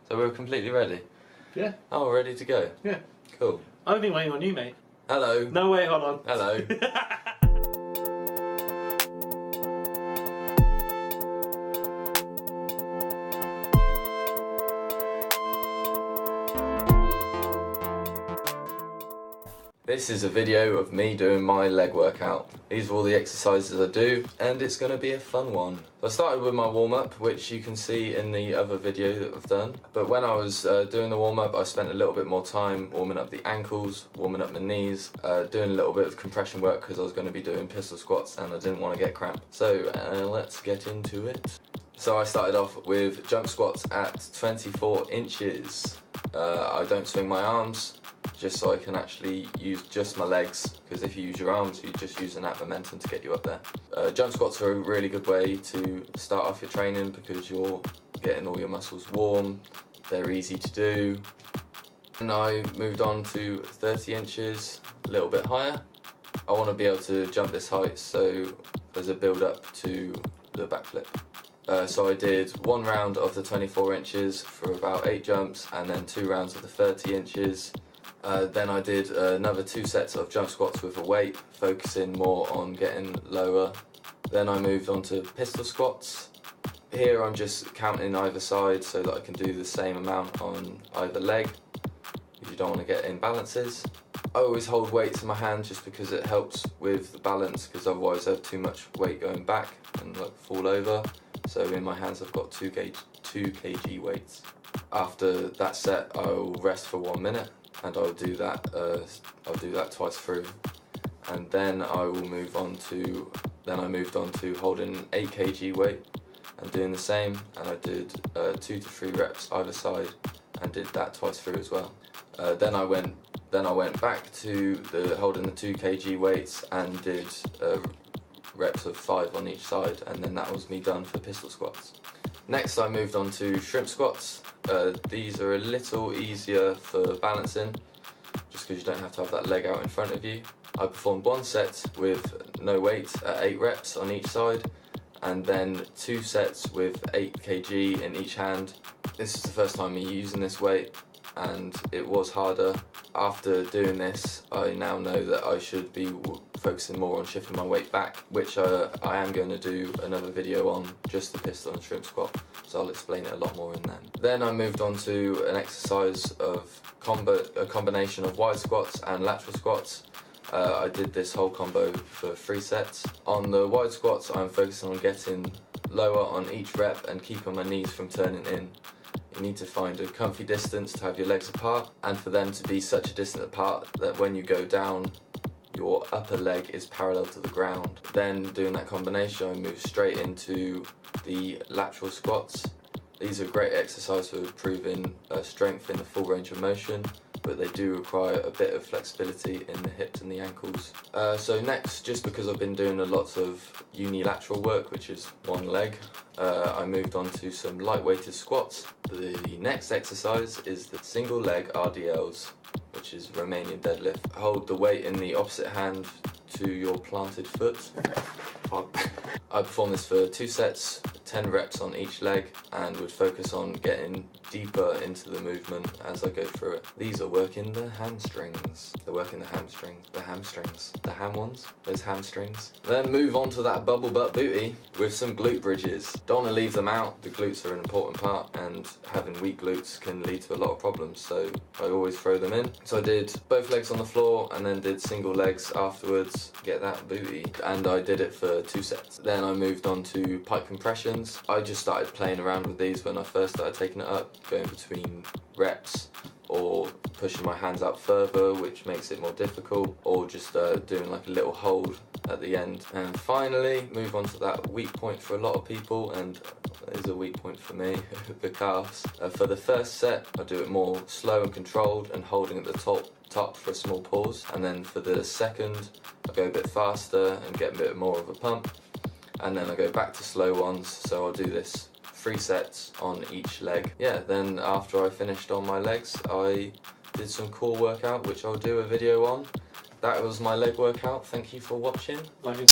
So we're completely ready? Yeah. Oh, we're ready to go? Yeah. Cool. I've been waiting on you, mate. Hello. No way, hold on. Hello. This is a video of me doing my leg workout. These are all the exercises I do, and it's going to be a fun one. I started with my warm-up, which you can see in the other video that I've done. But when I was doing the warm-up, I spent a little bit more time warming up the ankles, warming up my knees, doing a little bit of compression work because I was going to be doing pistol squats and I didn't want to get cramp. So let's get into it. So I started off with jump squats at 24 inches. I don't swing my arms, just so I can actually use just my legs, because if you use your arms, you're just using that momentum to get you up there. Jump squats are a really good way to start off your training because you're getting all your muscles warm, they're easy to do. And I moved on to 30 inches, a little bit higher. I want to be able to jump this height, so there's a build up to the backflip. So I did one round of the 24 inches for about 8 jumps, and then 2 rounds of the 30 inches. Then I did another 2 sets of jump squats with a weight, focusing more on getting lower. Then I moved on to pistol squats. Here I'm just counting either side so that I can do the same amount on either leg, if you don't want to get imbalances. I always hold weights in my hand just because it helps with the balance, because otherwise I have too much weight going back and like fall over. So in my hands I've got 2 kg weights. After that set I'll rest for 1 minute. And I'll do that twice through, and then I moved on to holding an 8 kg weight and doing the same, and I did 2 to 3 reps either side and did that twice through as well. Then I went back to holding the 2 kg weights and did reps of 5 on each side, and then that was me done for pistol squats. Next I moved on to shrimp squats. These are a little easier for balancing, just because you don't have to have that leg out in front of you. I performed 1 set with no weight at 8 reps on each side, and then 2 sets with 8 kg in each hand. This is the first time me using this weight, and it was harder. After doing this, I now know that I should be focusing more on shifting my weight back, which I am going to do another video on, just the pistol and shrimp squat, so I'll explain it a lot more in then. Then I moved on to an exercise of a combination of wide squats and lateral squats. I did this whole combo for 3 sets. On the wide squats I'm focusing on getting lower on each rep and keeping my knees from turning in. You need to find a comfy distance to have your legs apart, and for them to be such a distance apart that when you go down, your upper leg is parallel to the ground. Then doing that combination, I move straight into the lateral squats. These are great exercises for improving strength in the full range of motion, but they do require a bit of flexibility in the hips and the ankles. So next, just because I've been doing a lot of unilateral work, which is one leg, I moved on to some light-weighted squats. The next exercise is the single leg RDLs, which is Romanian deadlift. Hold the weight in the opposite hand to your planted foot. I performed this for 2 sets, 10 reps on each leg, and would focus on getting deeper into the movement as I go through it. These are working the hamstrings. They're working the hamstrings. The ham ones, those hamstrings. Then move on to that bubble butt booty with some glute bridges. Don't want to leave them out. The glutes are an important part, and having weak glutes can lead to a lot of problems, so I always throw them in. So I did both legs on the floor and then did single legs afterwards, get that booty, and I did it for 2 sets. Then I moved on to pike compressions. I just started playing around with these when I first started taking it up, going between reps or pushing my hands out further, which makes it more difficult, or just doing like a little hold at the end. And finally move on to that weak point for a lot of people, and it is a weak point for me, the calves. For the first set I do it more slow and controlled and holding at the top for a small pause, and then for the second I go a bit faster and get a bit more of a pump, and then I go back to slow ones. So I'll do this 3 sets on each leg. Yeah, then after I finished on my legs, I did some core workout, which I'll do a video on. That was my leg workout. Thank you for watching.